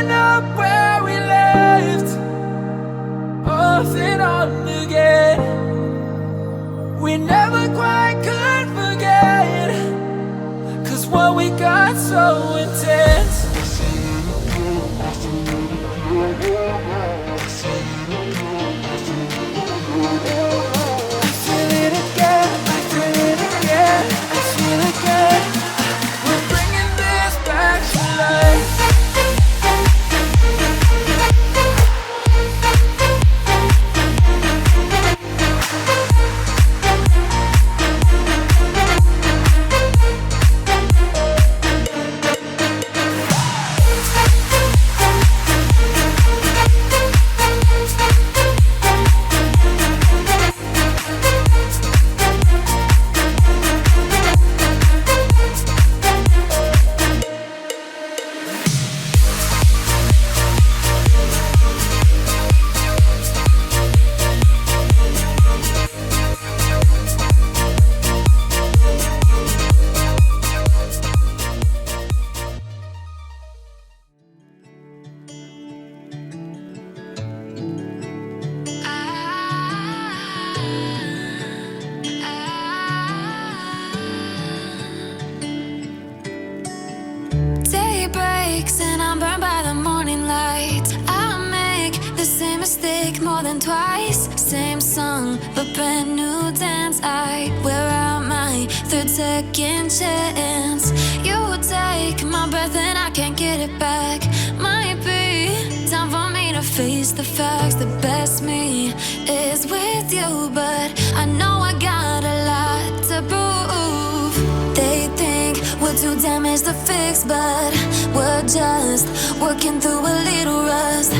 picking up where we left, off and on again. We never quite could forget, 'cause what we got so intense. I feel it again, I feel it again, I feel it again. We're bringing this back to life. Day breaks and I'm burned by the morning light. I make the same mistake more than twice. Same song, but brand new dance. I wear out my third second chance. You take my breath and I can't get it back. Might be time for me to face the facts. The best me is with you, but I know I got a lot to prove. They think we're too damaged to fix, but we're just working through a little rust.